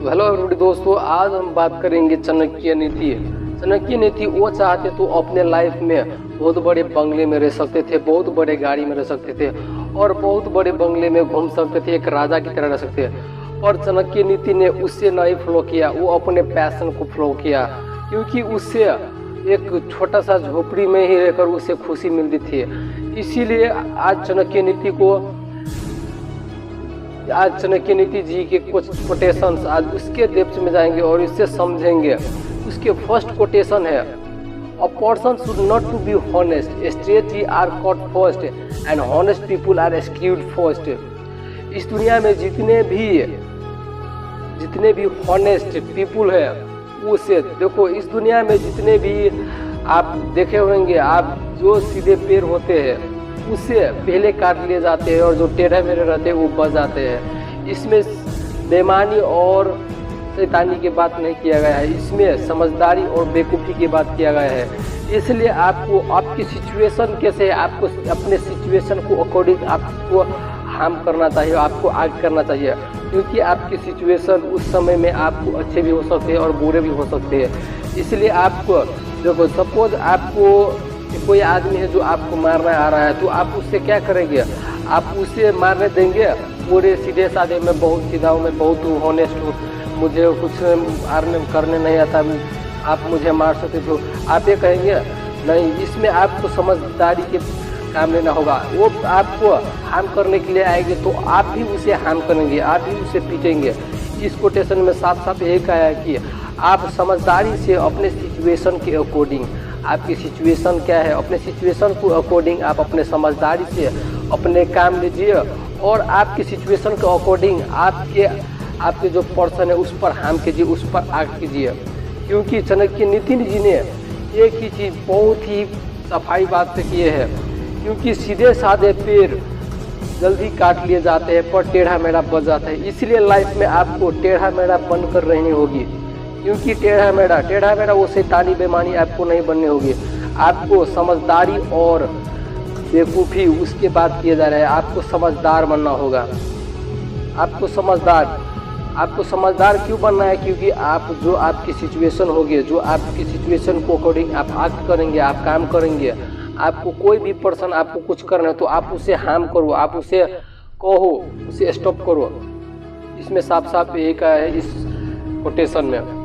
Hello everybody दोस्तों, आज हम बात करेंगे चाणक्य नीति। चाणक्य नीति वो चाहते तो अपने लाइफ में बहुत बड़े बंगले में रह सकते थे, बहुत बड़े गाड़ी में रह सकते थे और बहुत बड़े बंगले में घूम सकते थे, एक राजा की तरह रह सकते थे। और चाणक्य नीति ने उससे नहीं फॉलो किया, वो अपने पैशन को फॉलो किया, क्योंकि उससे एक छोटा सा झोपड़ी में ही रहकर उसे खुशी मिलती थी। इसीलिए आज चाणक्य नीति जी के कुछ कोटेशंस आज उसके डेप्थ में जाएंगे और इससे समझेंगे। उसके फर्स्ट कोटेशन है, a person should not too be honest, straight are caught first and honest people are screwed first. इस दुनिया में जितने भी हॉनेस्ट पीपुल है उसे देखो, इस दुनिया में जितने भी आप देखे होंगे, आप जो सीधे पैर होते हैं उससे पहले काट लिए जाते हैं और जो टेढ़े मेढ़े रहते हैं वो बच जाते हैं। इसमें बेईमानी और शैतानी की बात नहीं किया गया है, इसमें समझदारी और बेवकूफ़ी की बात किया गया है। इसलिए आपको आपकी सिचुएशन कैसे है, आपको अपने सिचुएशन को अकॉर्डिंग आपको हार्म करना चाहिए, आपको आगे करना चाहिए, क्योंकि आपकी सिचुएशन उस समय में आपको अच्छे भी हो सकते हैं और बुरे भी हो सकते हैं। इसलिए आपको देखो, सपोज आपको कोई आदमी है जो आपको मारना आ रहा है, तो आप उससे क्या करेंगे? आप उसे मारने देंगे? पूरे सीधे साधे में बहुत सीधा हूँ, मैं बहुत हॉनेस्ट हूँ, मुझे कुछ करने नहीं आता, आप मुझे मार सकते हो, आप ये कहेंगे? नहीं। इसमें आपको समझदारी के काम लेना होगा। वो आपको हार्म करने के लिए आएंगे तो आप भी उसे हार्म करेंगे, आप भी उसे पीटेंगे। इस कोटेशन में साफ साफ यही कहा है कि आप समझदारी से अपने सिचुएशन के अकॉर्डिंग, आपकी सिचुएशन क्या है, अपने सिचुएशन को अकॉर्डिंग आप अपने समझदारी से अपने काम लीजिए और आपकी सिचुएशन के अकॉर्डिंग आपके जो पर्सन है उस पर हार्म कीजिए, उस पर आग कीजिए। क्योंकि चाणक्य नीति जी ने एक ही चीज़ बहुत ही सफाई बात से किए हैं, क्योंकि सीधे साधे पैर जल्दी काट लिए जाते हैं पर टेढ़ा मेढ़ा बच जाता है। इसलिए लाइफ में आपको टेढ़ा मेढ़ा बनकर रहनी होगी, क्योंकि टेढ़ा मेढ़ा वो शैतानी बेईमानी आपको नहीं बननी होगी। आपको समझदारी और बेवकूफ़ी उसके बाद किए जा रहे हैं, आपको समझदार बनना होगा। आपको समझदार क्यों बनना है? क्योंकि आप जो आपकी सिचुएशन होगी, जो आपकी सिचुएशन को अकॉर्डिंग आप एक्ट करेंगे, आप काम करेंगे। आपको कोई भी पर्सन आपको कुछ करना है तो आप उसे हार्म करो, आप उसे कहो, उसे स्टॉप करो। इसमें साफ साफ यही कहा है इस कोटेशन में।